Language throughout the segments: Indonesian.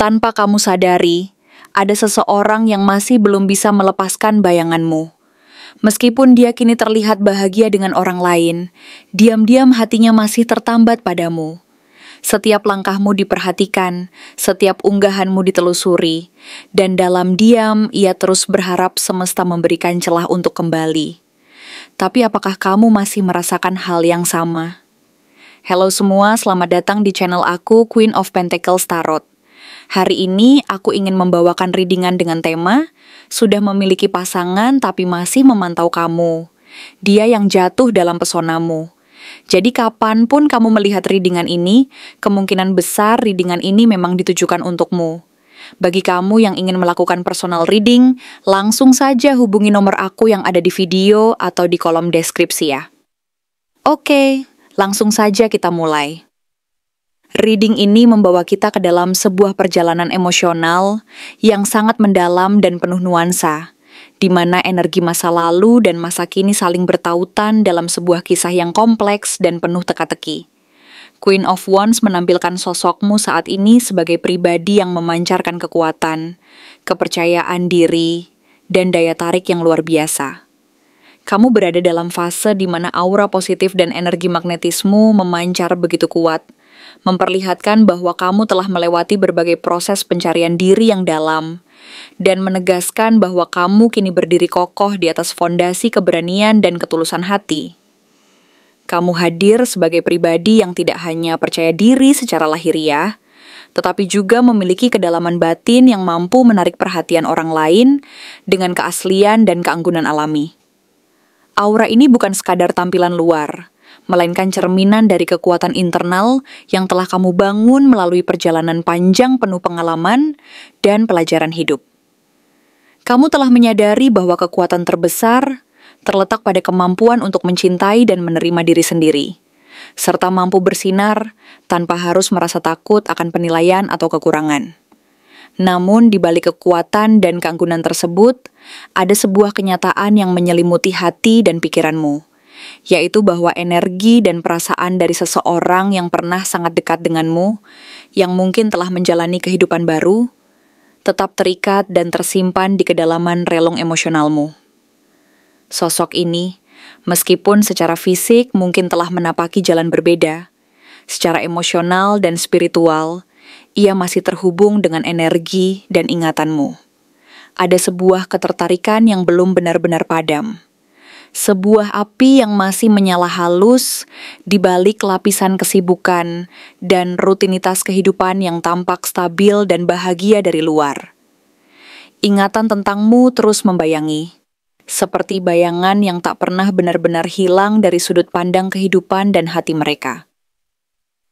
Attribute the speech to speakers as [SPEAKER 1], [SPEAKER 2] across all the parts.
[SPEAKER 1] Tanpa kamu sadari, ada seseorang yang masih belum bisa melepaskan bayanganmu. Meskipun dia kini terlihat bahagia dengan orang lain, diam-diam hatinya masih tertambat padamu. Setiap langkahmu diperhatikan, setiap unggahanmu ditelusuri, dan dalam diam ia terus berharap semesta memberikan celah untuk kembali. Tapi apakah kamu masih merasakan hal yang sama? Halo semua, selamat datang di channel aku, Queen of Pentacles Tarot. Hari ini aku ingin membawakan readingan dengan tema sudah memiliki pasangan tapi masih memantau kamu. Dia yang jatuh dalam pesonamu. Jadi kapanpun kamu melihat readingan ini, kemungkinan besar readingan ini memang ditujukan untukmu. Bagi kamu yang ingin melakukan personal reading, langsung saja hubungi nomor aku yang ada di video atau di kolom deskripsi ya. Oke, langsung saja kita mulai. Reading ini membawa kita ke dalam sebuah perjalanan emosional yang sangat mendalam dan penuh nuansa, di mana energi masa lalu dan masa kini saling bertautan dalam sebuah kisah yang kompleks dan penuh teka-teki. Queen of Wands menampilkan sosokmu saat ini sebagai pribadi yang memancarkan kekuatan, kepercayaan diri, dan daya tarik yang luar biasa. Kamu berada dalam fase di mana aura positif dan energi magnetismu memancar begitu kuat, memperlihatkan bahwa kamu telah melewati berbagai proses pencarian diri yang dalam, dan menegaskan bahwa kamu kini berdiri kokoh di atas fondasi keberanian dan ketulusan hati. Kamu hadir sebagai pribadi yang tidak hanya percaya diri secara lahiriah, tetapi juga memiliki kedalaman batin yang mampu menarik perhatian orang lain dengan keaslian dan keanggunan alami. Aura ini bukan sekadar tampilan luar, melainkan cerminan dari kekuatan internal yang telah kamu bangun melalui perjalanan panjang penuh pengalaman dan pelajaran hidup. Kamu telah menyadari bahwa kekuatan terbesar terletak pada kemampuan untuk mencintai dan menerima diri sendiri, serta mampu bersinar tanpa harus merasa takut akan penilaian atau kekurangan. Namun, di balik kekuatan dan keanggunan tersebut, ada sebuah kenyataan yang menyelimuti hati dan pikiranmu, yaitu bahwa energi dan perasaan dari seseorang yang pernah sangat dekat denganmu, yang mungkin telah menjalani kehidupan baru, tetap terikat dan tersimpan di kedalaman relung emosionalmu. Sosok ini, meskipun secara fisik mungkin telah menapaki jalan berbeda, secara emosional dan spiritual, ia masih terhubung dengan energi dan ingatanmu. Ada sebuah ketertarikan yang belum benar-benar padam. Sebuah api yang masih menyala halus di balik lapisan kesibukan dan rutinitas kehidupan yang tampak stabil dan bahagia dari luar. Ingatan tentangmu terus membayangi, seperti bayangan yang tak pernah benar-benar hilang dari sudut pandang kehidupan dan hati mereka.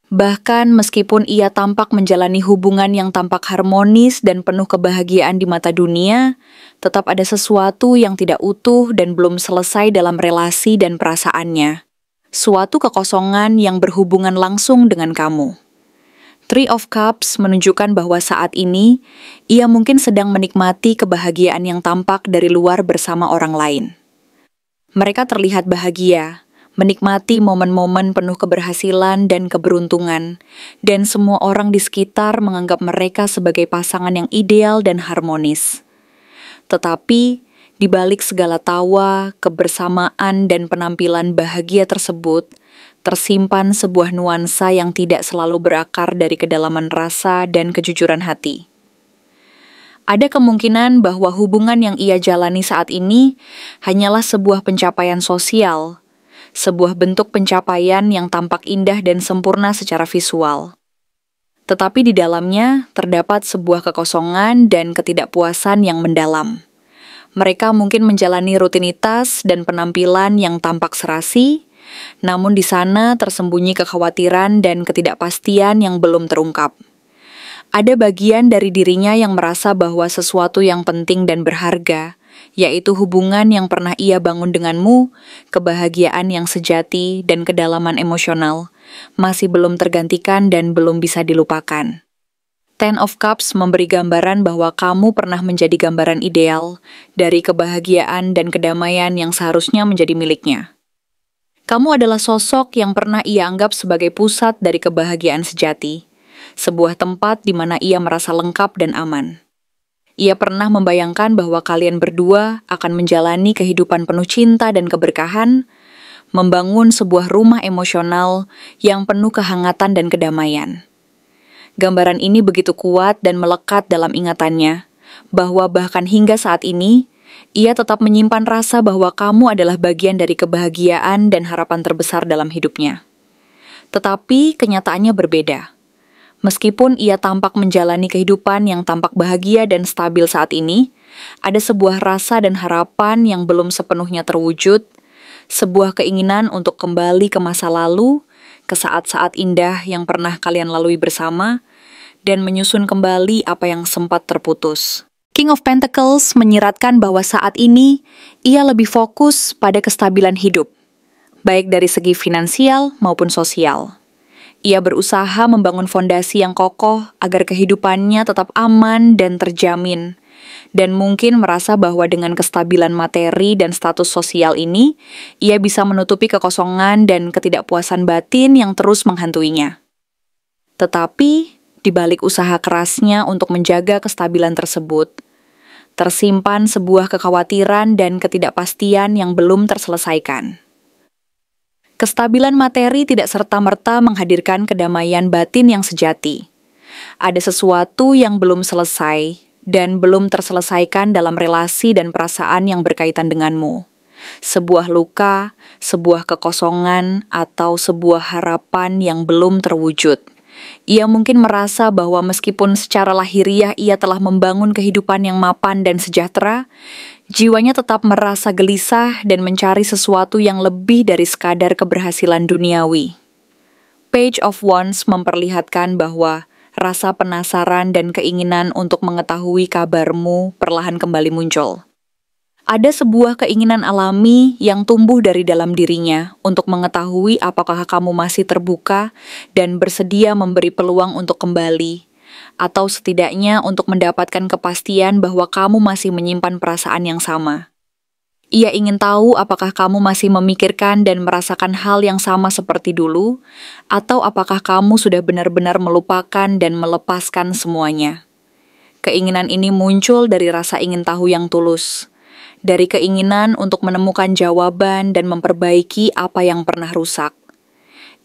[SPEAKER 1] Bahkan meskipun ia tampak menjalani hubungan yang tampak harmonis dan penuh kebahagiaan di mata dunia, tetap ada sesuatu yang tidak utuh dan belum selesai dalam relasi dan perasaannya. Suatu kekosongan yang berhubungan langsung dengan kamu. Three of Cups menunjukkan bahwa saat ini, ia mungkin sedang menikmati kebahagiaan yang tampak dari luar bersama orang lain. Mereka terlihat bahagia, menikmati momen-momen penuh keberhasilan dan keberuntungan, dan semua orang di sekitar menganggap mereka sebagai pasangan yang ideal dan harmonis. Tetapi, di balik segala tawa, kebersamaan, dan penampilan bahagia tersebut, tersimpan sebuah nuansa yang tidak selalu berakar dari kedalaman rasa dan kejujuran hati. Ada kemungkinan bahwa hubungan yang ia jalani saat ini hanyalah sebuah pencapaian sosial, sebuah bentuk pencapaian yang tampak indah dan sempurna secara visual. Tetapi di dalamnya terdapat sebuah kekosongan dan ketidakpuasan yang mendalam. Mereka mungkin menjalani rutinitas dan penampilan yang tampak serasi, namun di sana tersembunyi kekhawatiran dan ketidakpastian yang belum terungkap. Ada bagian dari dirinya yang merasa bahwa sesuatu yang penting dan berharga, yaitu hubungan yang pernah ia bangun denganmu, kebahagiaan yang sejati dan kedalaman emosional, masih belum tergantikan dan belum bisa dilupakan. Ten of Cups memberi gambaran bahwa kamu pernah menjadi gambaran ideal dari kebahagiaan dan kedamaian yang seharusnya menjadi miliknya. Kamu adalah sosok yang pernah ia anggap sebagai pusat dari kebahagiaan sejati, sebuah tempat di mana ia merasa lengkap dan aman. Ia pernah membayangkan bahwa kalian berdua akan menjalani kehidupan penuh cinta dan keberkahan, membangun sebuah rumah emosional yang penuh kehangatan dan kedamaian. Gambaran ini begitu kuat dan melekat dalam ingatannya, bahwa bahkan hingga saat ini, ia tetap menyimpan rasa bahwa kamu adalah bagian dari kebahagiaan dan harapan terbesar dalam hidupnya. Tetapi kenyataannya berbeda. Meskipun ia tampak menjalani kehidupan yang tampak bahagia dan stabil saat ini, ada sebuah rasa dan harapan yang belum sepenuhnya terwujud, sebuah keinginan untuk kembali ke masa lalu, ke saat-saat indah yang pernah kalian lalui bersama, dan menyusun kembali apa yang sempat terputus. King of Pentacles menyiratkan bahwa saat ini ia lebih fokus pada kestabilan hidup, baik dari segi finansial maupun sosial. Ia berusaha membangun fondasi yang kokoh agar kehidupannya tetap aman dan terjamin, dan mungkin merasa bahwa dengan kestabilan materi dan status sosial ini, ia bisa menutupi kekosongan dan ketidakpuasan batin yang terus menghantuinya. Tetapi, di balik usaha kerasnya untuk menjaga kestabilan tersebut, tersimpan sebuah kekhawatiran dan ketidakpastian yang belum terselesaikan. Kestabilan materi tidak serta-merta menghadirkan kedamaian batin yang sejati. Ada sesuatu yang belum selesai dan belum terselesaikan dalam relasi dan perasaan yang berkaitan denganmu. Sebuah luka, sebuah kekosongan, atau sebuah harapan yang belum terwujud. Ia mungkin merasa bahwa meskipun secara lahiriah ia telah membangun kehidupan yang mapan dan sejahtera, jiwanya tetap merasa gelisah dan mencari sesuatu yang lebih dari sekadar keberhasilan duniawi. Page of Wands memperlihatkan bahwa rasa penasaran dan keinginan untuk mengetahui kabarmu perlahan kembali muncul. Ada sebuah keinginan alami yang tumbuh dari dalam dirinya untuk mengetahui apakah kamu masih terbuka dan bersedia memberi peluang untuk kembali, atau setidaknya untuk mendapatkan kepastian bahwa kamu masih menyimpan perasaan yang sama. Ia ingin tahu apakah kamu masih memikirkan dan merasakan hal yang sama seperti dulu, atau apakah kamu sudah benar-benar melupakan dan melepaskan semuanya. Keinginan ini muncul dari rasa ingin tahu yang tulus, dari keinginan untuk menemukan jawaban dan memperbaiki apa yang pernah rusak.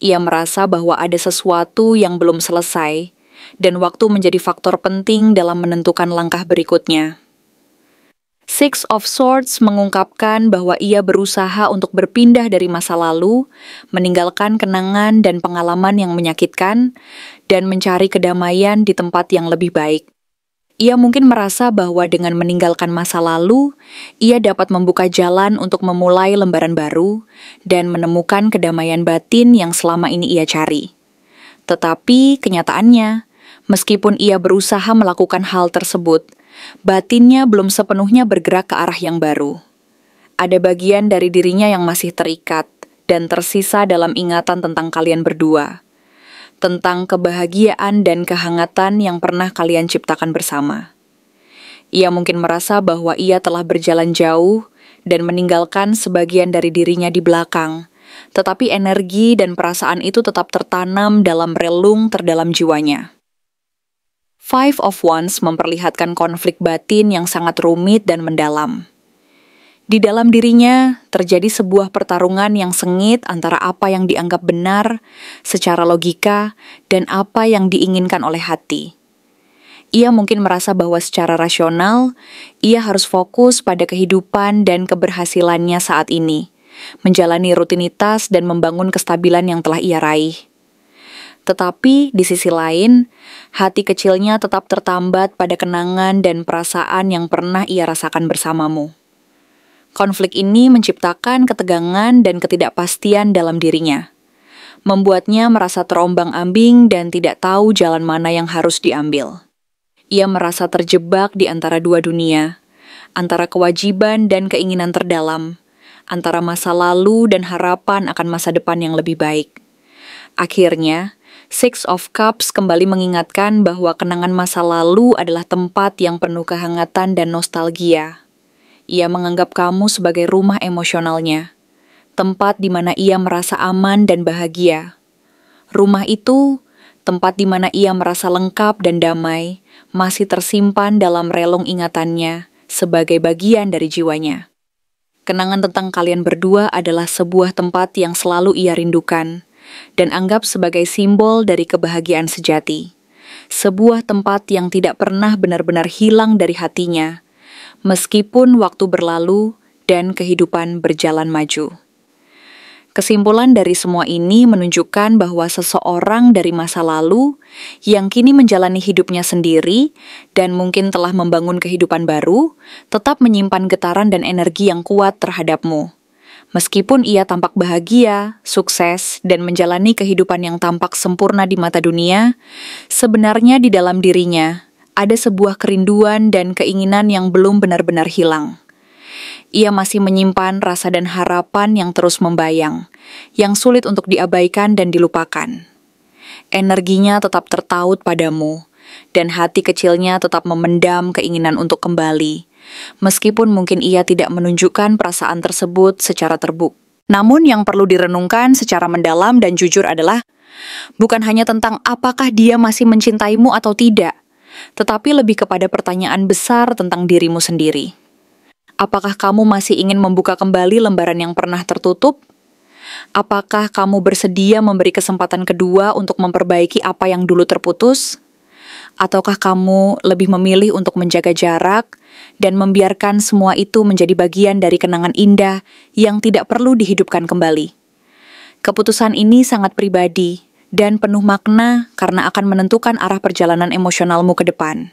[SPEAKER 1] Ia merasa bahwa ada sesuatu yang belum selesai, dan waktu menjadi faktor penting dalam menentukan langkah berikutnya. Six of Swords mengungkapkan bahwa ia berusaha untuk berpindah dari masa lalu, meninggalkan kenangan dan pengalaman yang menyakitkan, dan mencari kedamaian di tempat yang lebih baik. Ia mungkin merasa bahwa dengan meninggalkan masa lalu, ia dapat membuka jalan untuk memulai lembaran baru dan menemukan kedamaian batin yang selama ini ia cari. Tetapi kenyataannya, meskipun ia berusaha melakukan hal tersebut, batinnya belum sepenuhnya bergerak ke arah yang baru. Ada bagian dari dirinya yang masih terikat dan tersisa dalam ingatan tentang kalian berdua, tentang kebahagiaan dan kehangatan yang pernah kalian ciptakan bersama. Ia mungkin merasa bahwa ia telah berjalan jauh dan meninggalkan sebagian dari dirinya di belakang, tetapi energi dan perasaan itu tetap tertanam dalam relung terdalam jiwanya. Five of Wands memperlihatkan konflik batin yang sangat rumit dan mendalam. Di dalam dirinya, terjadi sebuah pertarungan yang sengit antara apa yang dianggap benar secara logika dan apa yang diinginkan oleh hati. Ia mungkin merasa bahwa secara rasional, ia harus fokus pada kehidupan dan keberhasilannya saat ini, menjalani rutinitas dan membangun kestabilan yang telah ia raih. Tetapi di sisi lain, hati kecilnya tetap tertambat pada kenangan dan perasaan yang pernah ia rasakan bersamamu. Konflik ini menciptakan ketegangan dan ketidakpastian dalam dirinya, membuatnya merasa terombang-ambing dan tidak tahu jalan mana yang harus diambil. Ia merasa terjebak di antara dua dunia, antara kewajiban dan keinginan terdalam, antara masa lalu dan harapan akan masa depan yang lebih baik. Akhirnya, Six of Cups kembali mengingatkan bahwa kenangan masa lalu adalah tempat yang penuh kehangatan dan nostalgia. Ia menganggap kamu sebagai rumah emosionalnya, tempat di mana ia merasa aman dan bahagia. Rumah itu tempat di mana ia merasa lengkap dan damai, masih tersimpan dalam relung ingatannya sebagai bagian dari jiwanya. Kenangan tentang kalian berdua adalah sebuah tempat yang selalu ia rindukan dan anggap sebagai simbol dari kebahagiaan sejati. Sebuah tempat yang tidak pernah benar-benar hilang dari hatinya, meskipun waktu berlalu dan kehidupan berjalan maju. Kesimpulan dari semua ini menunjukkan bahwa seseorang dari masa lalu yang kini menjalani hidupnya sendiri dan mungkin telah membangun kehidupan baru, tetap menyimpan getaran dan energi yang kuat terhadapmu. Meskipun ia tampak bahagia, sukses, dan menjalani kehidupan yang tampak sempurna di mata dunia, sebenarnya di dalam dirinya ada sebuah kerinduan dan keinginan yang belum benar-benar hilang. Ia masih menyimpan rasa dan harapan yang terus membayang, yang sulit untuk diabaikan dan dilupakan. Energinya tetap tertaut padamu, dan hati kecilnya tetap memendam keinginan untuk kembali, meskipun mungkin ia tidak menunjukkan perasaan tersebut secara terbuka. Namun yang perlu direnungkan secara mendalam dan jujur adalah, bukan hanya tentang apakah dia masih mencintaimu atau tidak, tetapi lebih kepada pertanyaan besar tentang dirimu sendiri. Apakah kamu masih ingin membuka kembali lembaran yang pernah tertutup? Apakah kamu bersedia memberi kesempatan kedua untuk memperbaiki apa yang dulu terputus? Ataukah kamu lebih memilih untuk menjaga jarak dan membiarkan semua itu menjadi bagian dari kenangan indah yang tidak perlu dihidupkan kembali? Keputusan ini sangat pribadi dan penuh makna karena akan menentukan arah perjalanan emosionalmu ke depan.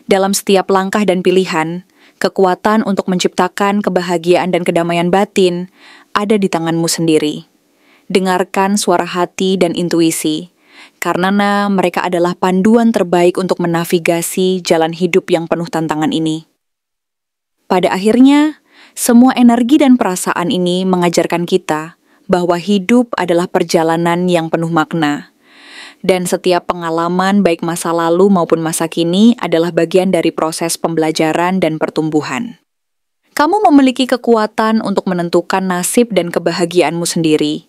[SPEAKER 1] Dalam setiap langkah dan pilihan, kekuatan untuk menciptakan kebahagiaan dan kedamaian batin ada di tanganmu sendiri. Dengarkan suara hati dan intuisi, karena mereka adalah panduan terbaik untuk menavigasi jalan hidup yang penuh tantangan ini. Pada akhirnya, semua energi dan perasaan ini mengajarkan kita bahwa hidup adalah perjalanan yang penuh makna. Dan setiap pengalaman baik masa lalu maupun masa kini adalah bagian dari proses pembelajaran dan pertumbuhan. Kamu memiliki kekuatan untuk menentukan nasib dan kebahagiaanmu sendiri.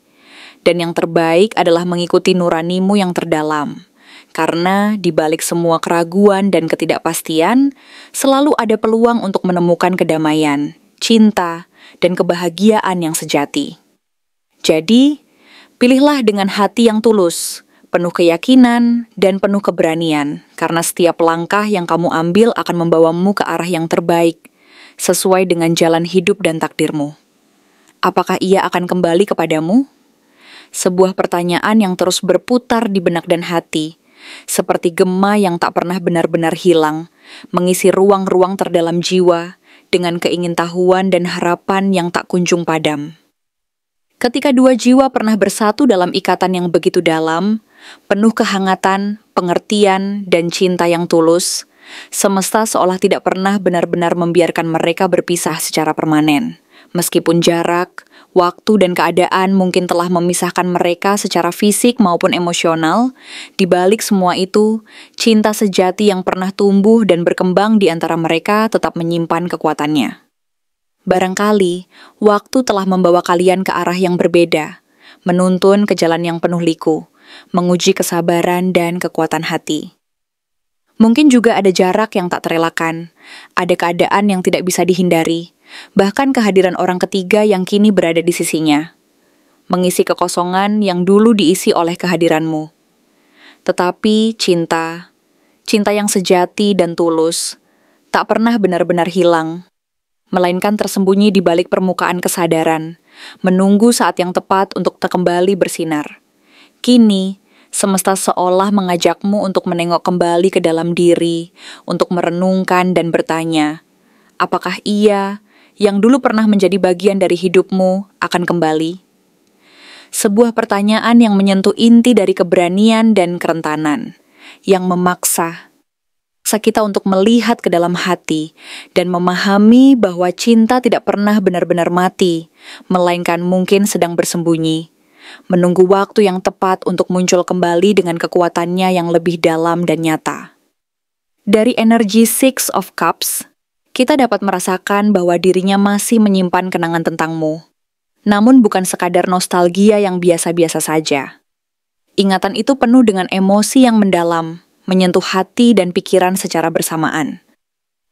[SPEAKER 1] Dan yang terbaik adalah mengikuti nuranimu yang terdalam. Karena di balik semua keraguan dan ketidakpastian, selalu ada peluang untuk menemukan kedamaian, cinta, dan kebahagiaan yang sejati. Jadi, pilihlah dengan hati yang tulus, penuh keyakinan, dan penuh keberanian, karena setiap langkah yang kamu ambil akan membawamu ke arah yang terbaik, sesuai dengan jalan hidup dan takdirmu. Apakah ia akan kembali kepadamu? Sebuah pertanyaan yang terus berputar di benak dan hati, seperti gema yang tak pernah benar-benar hilang, mengisi ruang-ruang terdalam jiwa, dengan keingintahuan dan harapan yang tak kunjung padam. Ketika dua jiwa pernah bersatu dalam ikatan yang begitu dalam, penuh kehangatan, pengertian, dan cinta yang tulus, semesta seolah tidak pernah benar-benar membiarkan mereka berpisah secara permanen. Meskipun jarak, waktu, dan keadaan mungkin telah memisahkan mereka secara fisik maupun emosional, di balik semua itu, cinta sejati yang pernah tumbuh dan berkembang di antara mereka tetap menyimpan kekuatannya. Barangkali, waktu telah membawa kalian ke arah yang berbeda, menuntun ke jalan yang penuh liku, menguji kesabaran dan kekuatan hati. Mungkin juga ada jarak yang tak terelakkan, ada keadaan yang tidak bisa dihindari, bahkan kehadiran orang ketiga yang kini berada di sisinya, mengisi kekosongan yang dulu diisi oleh kehadiranmu. Tetapi cinta yang sejati dan tulus, tak pernah benar-benar hilang, melainkan tersembunyi di balik permukaan kesadaran, menunggu saat yang tepat untuk kembali bersinar. Kini, semesta seolah mengajakmu untuk menengok kembali ke dalam diri, untuk merenungkan dan bertanya, apakah ia yang dulu pernah menjadi bagian dari hidupmu akan kembali? Sebuah pertanyaan yang menyentuh inti dari keberanian dan kerentanan, yang memaksa kita untuk melihat ke dalam hati dan memahami bahwa cinta tidak pernah benar-benar mati, melainkan mungkin sedang bersembunyi, menunggu waktu yang tepat untuk muncul kembali dengan kekuatannya yang lebih dalam dan nyata. Dari energi Six of Cups, kita dapat merasakan bahwa dirinya masih menyimpan kenangan tentangmu, namun bukan sekadar nostalgia yang biasa-biasa saja. Ingatan itu penuh dengan emosi yang mendalam, menyentuh hati dan pikiran secara bersamaan.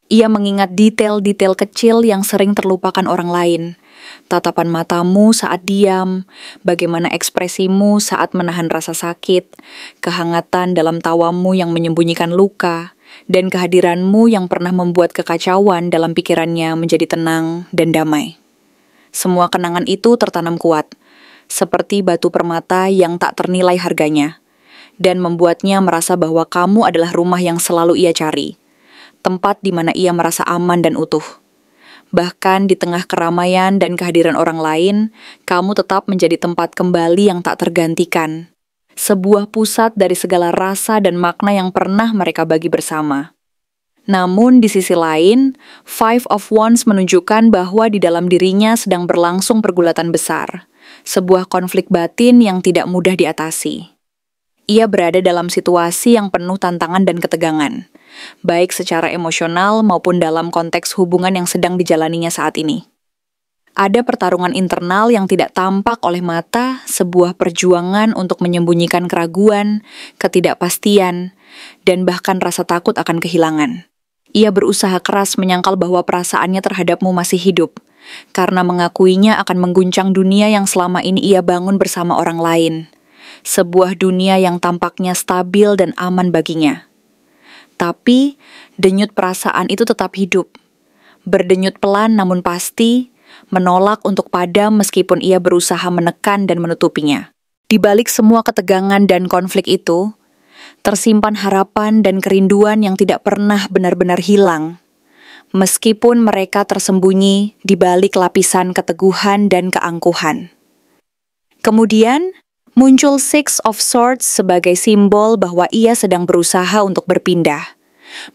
[SPEAKER 1] Ia mengingat detail-detail kecil yang sering terlupakan orang lain. Tatapan matamu saat diam, bagaimana ekspresimu saat menahan rasa sakit, kehangatan dalam tawamu yang menyembunyikan luka, dan kehadiranmu yang pernah membuat kekacauan dalam pikirannya menjadi tenang dan damai. Semua kenangan itu tertanam kuat, seperti batu permata yang tak ternilai harganya, dan membuatnya merasa bahwa kamu adalah rumah yang selalu ia cari, tempat di mana ia merasa aman dan utuh. Bahkan di tengah keramaian dan kehadiran orang lain, kamu tetap menjadi tempat kembali yang tak tergantikan. Sebuah pusat dari segala rasa dan makna yang pernah mereka bagi bersama. Namun di sisi lain, Five of Wands menunjukkan bahwa di dalam dirinya sedang berlangsung pergulatan besar, sebuah konflik batin yang tidak mudah diatasi. Ia berada dalam situasi yang penuh tantangan dan ketegangan, baik secara emosional maupun dalam konteks hubungan yang sedang dijalaninya saat ini. Ada pertarungan internal yang tidak tampak oleh mata, sebuah perjuangan untuk menyembunyikan keraguan, ketidakpastian, dan bahkan rasa takut akan kehilangan. Ia berusaha keras menyangkal bahwa perasaannya terhadapmu masih hidup, karena mengakuinya akan mengguncang dunia yang selama ini ia bangun bersama orang lain. Sebuah dunia yang tampaknya stabil dan aman baginya. Tapi, denyut perasaan itu tetap hidup. Berdenyut pelan namun pasti, menolak untuk padam meskipun ia berusaha menekan dan menutupinya. Di balik semua ketegangan dan konflik itu, tersimpan harapan dan kerinduan yang tidak pernah benar-benar hilang, meskipun mereka tersembunyi di balik lapisan keteguhan dan keangkuhan. Kemudian, muncul Six of Swords sebagai simbol bahwa ia sedang berusaha untuk berpindah,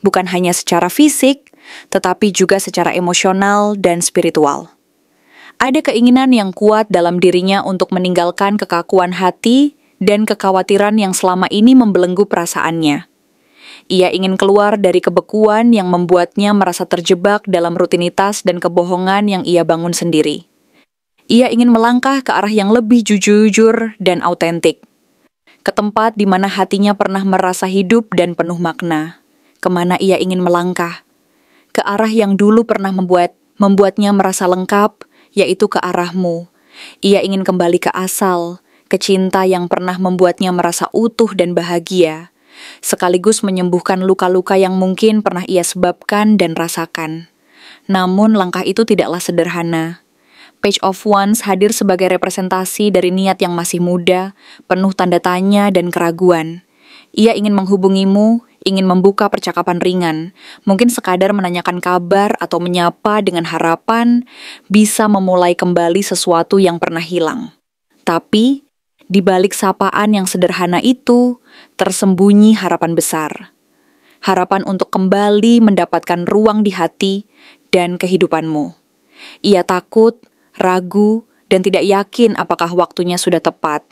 [SPEAKER 1] bukan hanya secara fisik, tetapi juga secara emosional dan spiritual. Ada keinginan yang kuat dalam dirinya untuk meninggalkan kekakuan hati dan kekhawatiran yang selama ini membelenggu perasaannya. Ia ingin keluar dari kebekuan yang membuatnya merasa terjebak dalam rutinitas dan kebohongan yang ia bangun sendiri. Ia ingin melangkah ke arah yang lebih jujur dan autentik, ke tempat di mana hatinya pernah merasa hidup dan penuh makna. Kemana ia ingin melangkah? Ke arah yang dulu pernah membuatnya merasa lengkap, yaitu ke arahmu. Ia ingin kembali ke asal, ke cinta yang pernah membuatnya merasa utuh dan bahagia, sekaligus menyembuhkan luka-luka yang mungkin pernah ia sebabkan dan rasakan. Namun langkah itu tidaklah sederhana. Page of Wands hadir sebagai representasi dari niat yang masih muda, penuh tanda tanya dan keraguan. Ia ingin menghubungimu, ingin membuka percakapan ringan, mungkin sekadar menanyakan kabar atau menyapa dengan harapan bisa memulai kembali sesuatu yang pernah hilang. Tapi, di balik sapaan yang sederhana itu, tersembunyi harapan besar. Harapan untuk kembali mendapatkan ruang di hati dan kehidupanmu. Ia takut, ragu, dan tidak yakin apakah waktunya sudah tepat.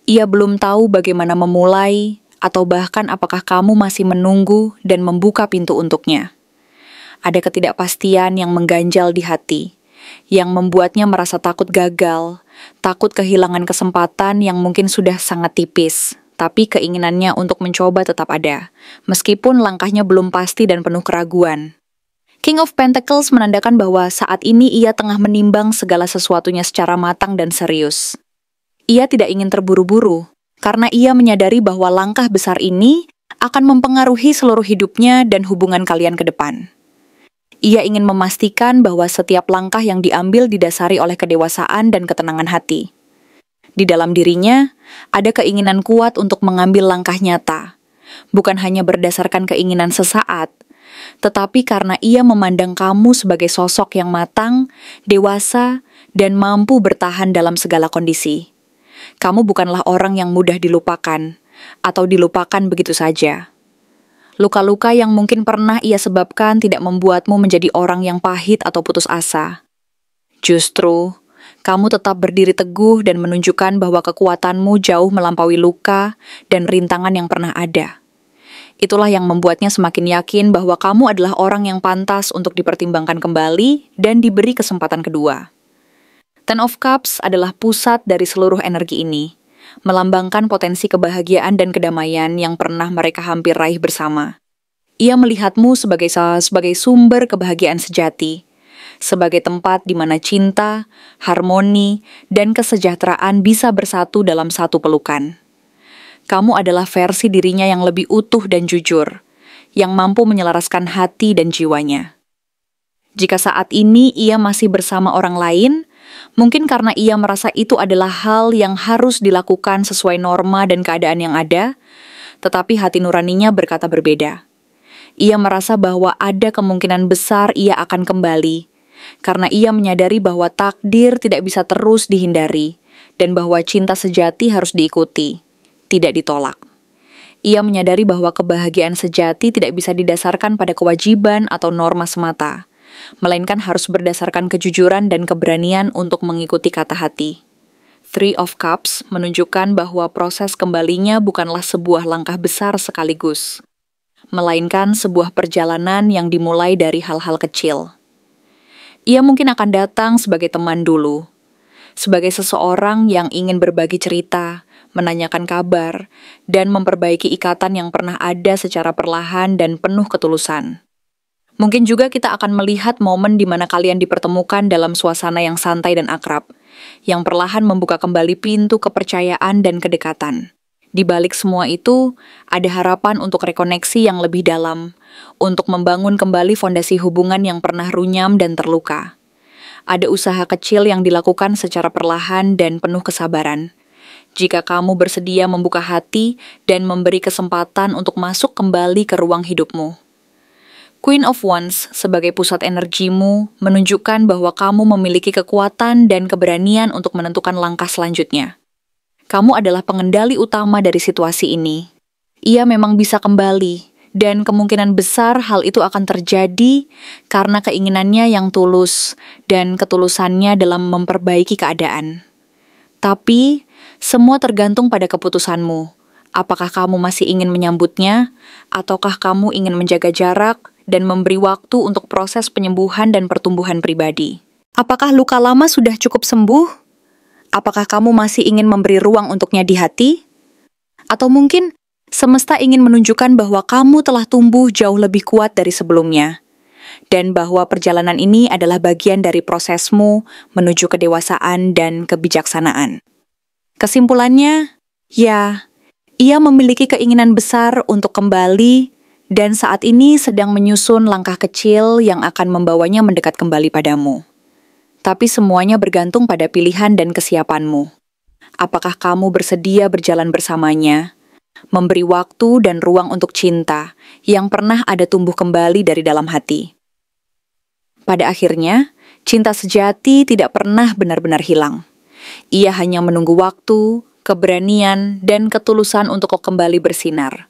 [SPEAKER 1] Ia belum tahu bagaimana memulai, atau bahkan apakah kamu masih menunggu dan membuka pintu untuknya. Ada ketidakpastian yang mengganjal di hati, yang membuatnya merasa takut gagal, takut kehilangan kesempatan yang mungkin sudah sangat tipis, tapi keinginannya untuk mencoba tetap ada, meskipun langkahnya belum pasti dan penuh keraguan. King of Pentacles menandakan bahwa saat ini ia tengah menimbang segala sesuatunya secara matang dan serius. Ia tidak ingin terburu-buru, karena ia menyadari bahwa langkah besar ini akan mempengaruhi seluruh hidupnya dan hubungan kalian ke depan. Ia ingin memastikan bahwa setiap langkah yang diambil didasari oleh kedewasaan dan ketenangan hati. Di dalam dirinya, ada keinginan kuat untuk mengambil langkah nyata, bukan hanya berdasarkan keinginan sesaat, tetapi karena ia memandang kamu sebagai sosok yang matang, dewasa, dan mampu bertahan dalam segala kondisi. Kamu bukanlah orang yang mudah dilupakan, atau dilupakan begitu saja. Luka-luka yang mungkin pernah ia sebabkan tidak membuatmu menjadi orang yang pahit atau putus asa. Justru, kamu tetap berdiri teguh dan menunjukkan bahwa kekuatanmu jauh melampaui luka dan rintangan yang pernah ada. Itulah yang membuatnya semakin yakin bahwa kamu adalah orang yang pantas untuk dipertimbangkan kembali dan diberi kesempatan kedua. Ten of Cups adalah pusat dari seluruh energi ini, melambangkan potensi kebahagiaan dan kedamaian yang pernah mereka hampir raih bersama. Ia melihatmu sebagai sumber kebahagiaan sejati, sebagai tempat di mana cinta, harmoni, dan kesejahteraan bisa bersatu dalam satu pelukan. Kamu adalah versi dirinya yang lebih utuh dan jujur, yang mampu menyelaraskan hati dan jiwanya. Jika saat ini ia masih bersama orang lain, mungkin karena ia merasa itu adalah hal yang harus dilakukan sesuai norma dan keadaan yang ada, tetapi hati nuraninya berkata berbeda. Ia merasa bahwa ada kemungkinan besar ia akan kembali, karena ia menyadari bahwa takdir tidak bisa terus dihindari, dan bahwa cinta sejati harus diikuti, tidak ditolak. Ia menyadari bahwa kebahagiaan sejati tidak bisa didasarkan pada kewajiban atau norma semata, melainkan harus berdasarkan kejujuran dan keberanian untuk mengikuti kata hati. Three of Cups menunjukkan bahwa proses kembalinya bukanlah sebuah langkah besar sekaligus, melainkan sebuah perjalanan yang dimulai dari hal-hal kecil. Ia mungkin akan datang sebagai teman dulu, sebagai seseorang yang ingin berbagi cerita, menanyakan kabar, dan memperbaiki ikatan yang pernah ada secara perlahan dan penuh ketulusan. Mungkin juga kita akan melihat momen di mana kalian dipertemukan dalam suasana yang santai dan akrab, yang perlahan membuka kembali pintu kepercayaan dan kedekatan. Di balik semua itu, ada harapan untuk rekoneksi yang lebih dalam, untuk membangun kembali fondasi hubungan yang pernah runyam dan terluka. Ada usaha kecil yang dilakukan secara perlahan dan penuh kesabaran. Jika kamu bersedia membuka hati dan memberi kesempatan untuk masuk kembali ke ruang hidupmu. Queen of Wands sebagai pusat energimu menunjukkan bahwa kamu memiliki kekuatan dan keberanian untuk menentukan langkah selanjutnya. Kamu adalah pengendali utama dari situasi ini. Ia memang bisa kembali, dan kemungkinan besar hal itu akan terjadi karena keinginannya yang tulus dan ketulusannya dalam memperbaiki keadaan. Tapi, semua tergantung pada keputusanmu. Apakah kamu masih ingin menyambutnya, ataukah kamu ingin menjaga jarak dan memberi waktu untuk proses penyembuhan dan pertumbuhan pribadi? Apakah luka lama sudah cukup sembuh? Apakah kamu masih ingin memberi ruang untuknya di hati? Atau mungkin semesta ingin menunjukkan bahwa kamu telah tumbuh jauh lebih kuat dari sebelumnya, dan bahwa perjalanan ini adalah bagian dari prosesmu menuju kedewasaan dan kebijaksanaan. Kesimpulannya, ya, ia memiliki keinginan besar untuk kembali, dan saat ini sedang menyusun langkah kecil yang akan membawanya mendekat kembali padamu. Tapi semuanya bergantung pada pilihan dan kesiapanmu. Apakah kamu bersedia berjalan bersamanya, memberi waktu dan ruang untuk cinta yang pernah ada tumbuh kembali dari dalam hati? Pada akhirnya, cinta sejati tidak pernah benar-benar hilang. Ia hanya menunggu waktu, keberanian, dan ketulusan untuk kembali bersinar.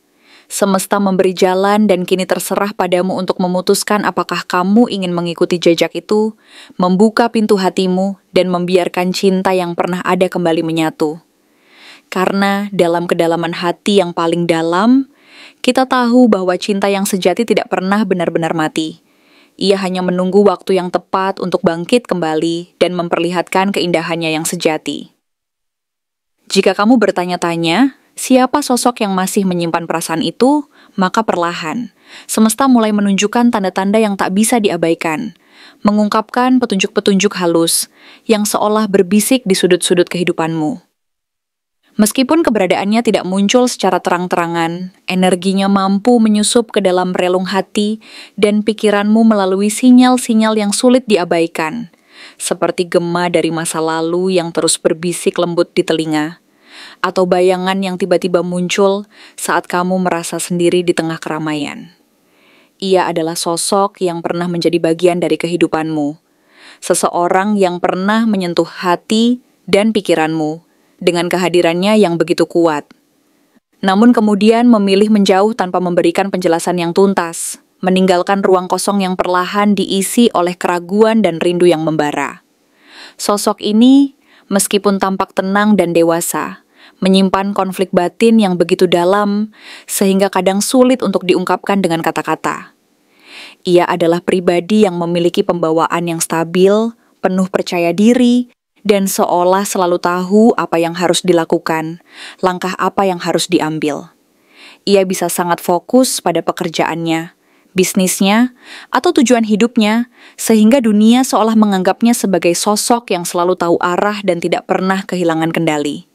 [SPEAKER 1] Semesta memberi jalan dan kini terserah padamu untuk memutuskan apakah kamu ingin mengikuti jejak itu, membuka pintu hatimu, dan membiarkan cinta yang pernah ada kembali menyatu. Karena dalam kedalaman hati yang paling dalam, kita tahu bahwa cinta yang sejati tidak pernah benar-benar mati. Ia hanya menunggu waktu yang tepat untuk bangkit kembali dan memperlihatkan keindahannya yang sejati. Jika kamu bertanya-tanya, siapa sosok yang masih menyimpan perasaan itu? Maka perlahan, semesta mulai menunjukkan tanda-tanda yang tak bisa diabaikan, mengungkapkan petunjuk-petunjuk halus yang seolah berbisik di sudut-sudut kehidupanmu. Meskipun keberadaannya tidak muncul secara terang-terangan, energinya mampu menyusup ke dalam relung hati dan pikiranmu melalui sinyal-sinyal yang sulit diabaikan, seperti gema dari masa lalu yang terus berbisik lembut di telinga, atau bayangan yang tiba-tiba muncul saat kamu merasa sendiri di tengah keramaian. Ia adalah sosok yang pernah menjadi bagian dari kehidupanmu, seseorang yang pernah menyentuh hati dan pikiranmu dengan kehadirannya yang begitu kuat. Namun kemudian memilih menjauh tanpa memberikan penjelasan yang tuntas, meninggalkan ruang kosong yang perlahan diisi oleh keraguan dan rindu yang membara. Sosok ini, meskipun tampak tenang dan dewasa, menyimpan konflik batin yang begitu dalam, sehingga kadang sulit untuk diungkapkan dengan kata-kata. Ia adalah pribadi yang memiliki pembawaan yang stabil, penuh percaya diri, dan seolah selalu tahu apa yang harus dilakukan, langkah apa yang harus diambil. Ia bisa sangat fokus pada pekerjaannya, bisnisnya, atau tujuan hidupnya, sehingga dunia seolah menganggapnya sebagai sosok yang selalu tahu arah dan tidak pernah kehilangan kendali.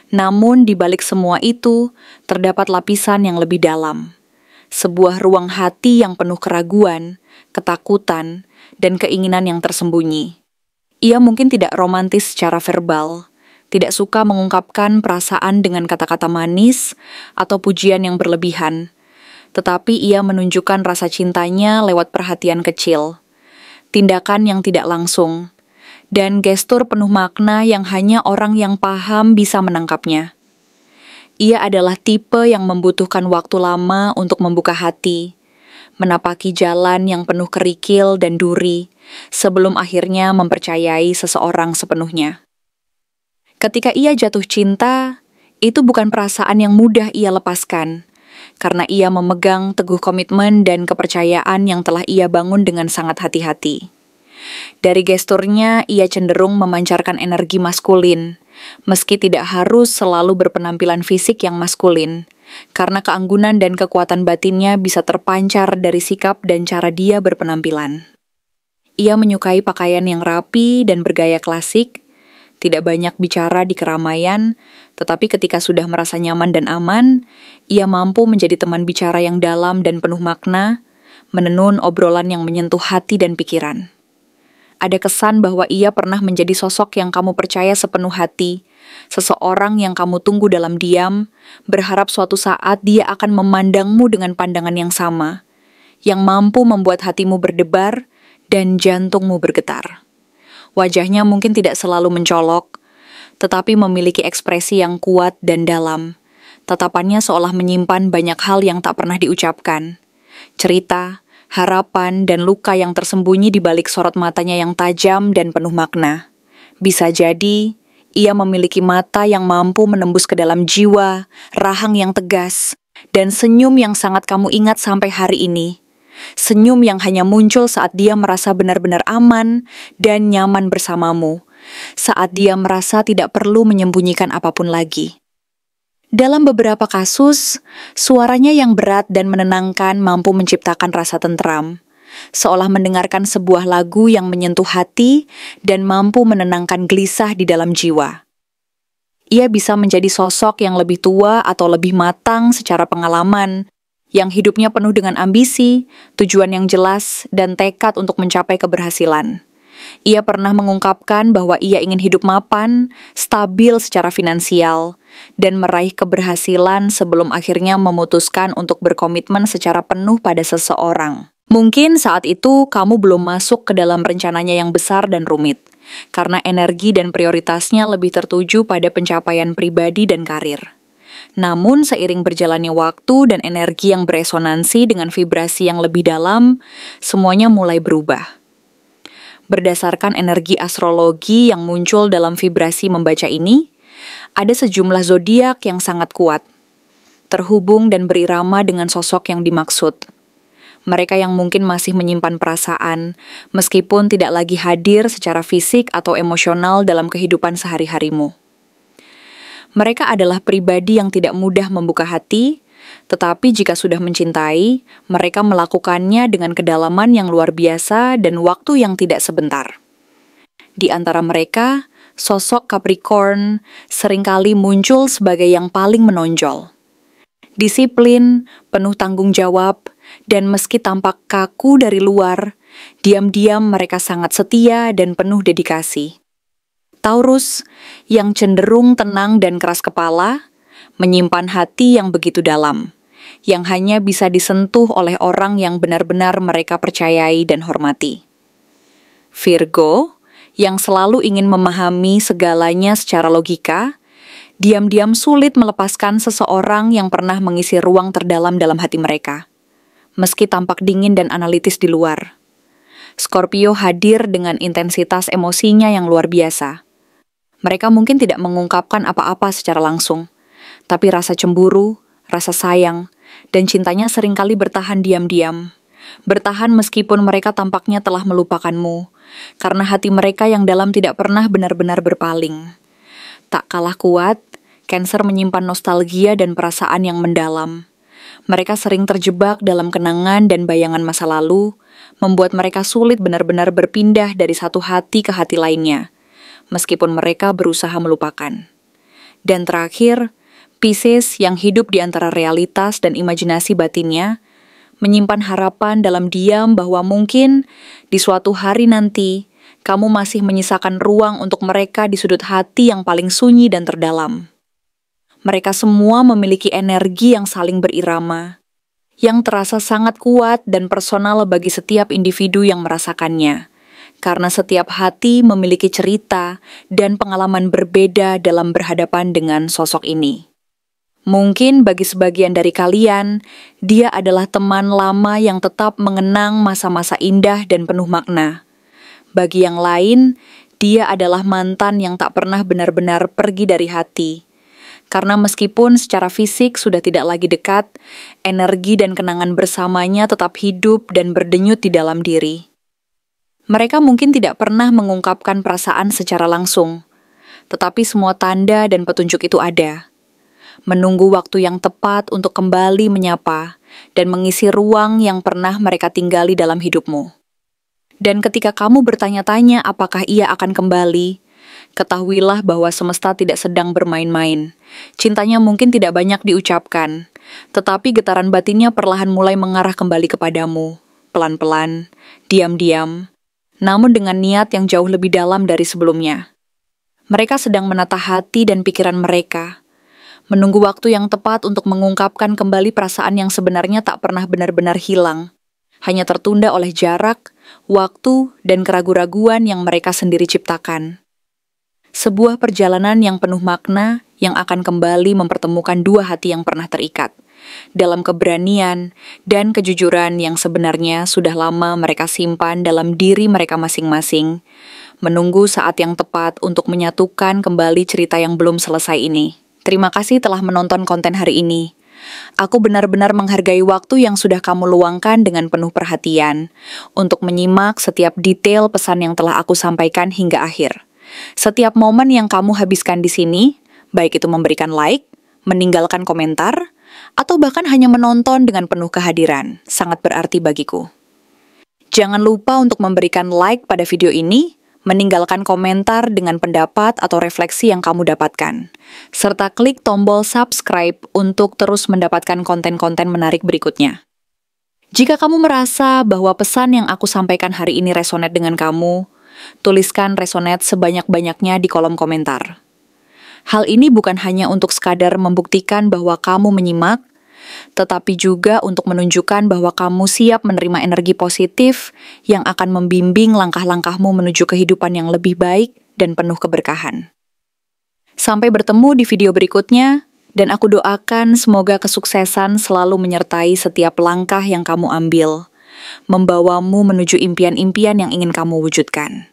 [SPEAKER 1] Namun di balik semua itu, terdapat lapisan yang lebih dalam. Sebuah ruang hati yang penuh keraguan, ketakutan, dan keinginan yang tersembunyi. Ia mungkin tidak romantis secara verbal, tidak suka mengungkapkan perasaan dengan kata-kata manis atau pujian yang berlebihan, tetapi ia menunjukkan rasa cintanya lewat perhatian kecil, tindakan yang tidak langsung, dan gestur penuh makna yang hanya orang yang paham bisa menangkapnya. Ia adalah tipe yang membutuhkan waktu lama untuk membuka hati, menapaki jalan yang penuh kerikil dan duri, sebelum akhirnya mempercayai seseorang sepenuhnya. Ketika ia jatuh cinta, itu bukan perasaan yang mudah ia lepaskan, karena ia memegang teguh komitmen dan kepercayaan yang telah ia bangun dengan sangat hati-hati. Dari gesturnya, ia cenderung memancarkan energi maskulin, meski tidak harus selalu berpenampilan fisik yang maskulin, karena keanggunan dan kekuatan batinnya bisa terpancar dari sikap dan cara dia berpenampilan. Ia menyukai pakaian yang rapi dan bergaya klasik, tidak banyak bicara di keramaian, tetapi ketika sudah merasa nyaman dan aman, ia mampu menjadi teman bicara yang dalam dan penuh makna, menenun obrolan yang menyentuh hati dan pikiran. Ada kesan bahwa ia pernah menjadi sosok yang kamu percaya sepenuh hati, seseorang yang kamu tunggu dalam diam, berharap suatu saat dia akan memandangmu dengan pandangan yang sama, yang mampu membuat hatimu berdebar dan jantungmu bergetar. Wajahnya mungkin tidak selalu mencolok, tetapi memiliki ekspresi yang kuat dan dalam. Tatapannya seolah menyimpan banyak hal yang tak pernah diucapkan. Cerita, harapan, dan luka yang tersembunyi di balik sorot matanya yang tajam dan penuh makna. Bisa jadi, ia memiliki mata yang mampu menembus ke dalam jiwa, rahang yang tegas, dan senyum yang sangat kamu ingat sampai hari ini. Senyum yang hanya muncul saat dia merasa benar-benar aman dan nyaman bersamamu, saat dia merasa tidak perlu menyembunyikan apapun lagi. Dalam beberapa kasus, suaranya yang berat dan menenangkan mampu menciptakan rasa tentram, seolah mendengarkan sebuah lagu yang menyentuh hati dan mampu menenangkan gelisah di dalam jiwa. Ia bisa menjadi sosok yang lebih tua atau lebih matang secara pengalaman, yang hidupnya penuh dengan ambisi, tujuan yang jelas, dan tekad untuk mencapai keberhasilan. Ia pernah mengungkapkan bahwa ia ingin hidup mapan, stabil secara finansial, dan meraih keberhasilan sebelum akhirnya memutuskan untuk berkomitmen secara penuh pada seseorang. Mungkin saat itu kamu belum masuk ke dalam rencananya yang besar dan rumit, karena energi dan prioritasnya lebih tertuju pada pencapaian pribadi dan karir. Namun seiring berjalannya waktu dan energi yang beresonansi dengan vibrasi yang lebih dalam, semuanya mulai berubah. Berdasarkan energi astrologi yang muncul dalam vibrasi membaca ini, ada sejumlah zodiak yang sangat kuat, terhubung dan berirama dengan sosok yang dimaksud. Mereka yang mungkin masih menyimpan perasaan, meskipun tidak lagi hadir secara fisik atau emosional dalam kehidupan sehari-harimu. Mereka adalah pribadi yang tidak mudah membuka hati, tetapi jika sudah mencintai, mereka melakukannya dengan kedalaman yang luar biasa dan waktu yang tidak sebentar. Di antara mereka, sosok Capricorn seringkali muncul sebagai yang paling menonjol. Disiplin, penuh tanggung jawab, dan meski tampak kaku dari luar, diam-diam mereka sangat setia dan penuh dedikasi. Taurus, yang cenderung tenang dan keras kepala, menyimpan hati yang begitu dalam, yang hanya bisa disentuh oleh orang yang benar-benar mereka percayai dan hormati. Virgo, yang selalu ingin memahami segalanya secara logika, diam-diam sulit melepaskan seseorang yang pernah mengisi ruang terdalam dalam hati mereka, meski tampak dingin dan analitis di luar. Scorpio hadir dengan intensitas emosinya yang luar biasa. Mereka mungkin tidak mengungkapkan apa-apa secara langsung, tapi rasa cemburu, rasa sayang, dan cintanya seringkali bertahan diam-diam. Bertahan meskipun mereka tampaknya telah melupakanmu, karena hati mereka yang dalam tidak pernah benar-benar berpaling. Tak kalah kuat, Cancer menyimpan nostalgia dan perasaan yang mendalam. Mereka sering terjebak dalam kenangan dan bayangan masa lalu, membuat mereka sulit benar-benar berpindah dari satu hati ke hati lainnya, meskipun mereka berusaha melupakan. Dan terakhir, Pisces yang hidup di antara realitas dan imajinasi batinnya, menyimpan harapan dalam diam bahwa mungkin di suatu hari nanti, kamu masih menyisakan ruang untuk mereka di sudut hati yang paling sunyi dan terdalam. Mereka semua memiliki energi yang saling berirama, yang terasa sangat kuat dan personal bagi setiap individu yang merasakannya, karena setiap hati memiliki cerita dan pengalaman berbeda dalam berhadapan dengan sosok ini. Mungkin bagi sebagian dari kalian, dia adalah teman lama yang tetap mengenang masa-masa indah dan penuh makna. Bagi yang lain, dia adalah mantan yang tak pernah benar-benar pergi dari hati. Karena meskipun secara fisik sudah tidak lagi dekat, energi dan kenangan bersamanya tetap hidup dan berdenyut di dalam diri. Mereka mungkin tidak pernah mengungkapkan perasaan secara langsung, tetapi semua tanda dan petunjuk itu ada. Menunggu waktu yang tepat untuk kembali menyapa dan mengisi ruang yang pernah mereka tinggali dalam hidupmu. Dan ketika kamu bertanya-tanya apakah ia akan kembali, ketahuilah bahwa semesta tidak sedang bermain-main. Cintanya mungkin tidak banyak diucapkan, tetapi getaran batinnya perlahan mulai mengarah kembali kepadamu, pelan-pelan, diam-diam, namun dengan niat yang jauh lebih dalam dari sebelumnya. Mereka sedang menata hati dan pikiran mereka, menunggu waktu yang tepat untuk mengungkapkan kembali perasaan yang sebenarnya tak pernah benar-benar hilang, hanya tertunda oleh jarak, waktu, dan keraguan-raguan yang mereka sendiri ciptakan. Sebuah perjalanan yang penuh makna yang akan kembali mempertemukan dua hati yang pernah terikat, dalam keberanian dan kejujuran yang sebenarnya sudah lama mereka simpan dalam diri mereka masing-masing, menunggu saat yang tepat untuk menyatukan kembali cerita yang belum selesai ini. Terima kasih telah menonton konten hari ini. Aku benar-benar menghargai waktu yang sudah kamu luangkan dengan penuh perhatian untuk menyimak setiap detail pesan yang telah aku sampaikan hingga akhir. Setiap momen yang kamu habiskan di sini, baik itu memberikan like, meninggalkan komentar, atau bahkan hanya menonton dengan penuh kehadiran, sangat berarti bagiku. Jangan lupa untuk memberikan like pada video ini, meninggalkan komentar dengan pendapat atau refleksi yang kamu dapatkan, serta klik tombol subscribe untuk terus mendapatkan konten-konten menarik berikutnya. Jika kamu merasa bahwa pesan yang aku sampaikan hari ini resonate dengan kamu, tuliskan resonate sebanyak-banyaknya di kolom komentar. Hal ini bukan hanya untuk sekadar membuktikan bahwa kamu menyimak, tetapi juga untuk menunjukkan bahwa kamu siap menerima energi positif yang akan membimbing langkah-langkahmu menuju kehidupan yang lebih baik dan penuh keberkahan. Sampai bertemu di video berikutnya, dan aku doakan semoga kesuksesan selalu menyertai setiap langkah yang kamu ambil, membawamu menuju impian-impian yang ingin kamu wujudkan.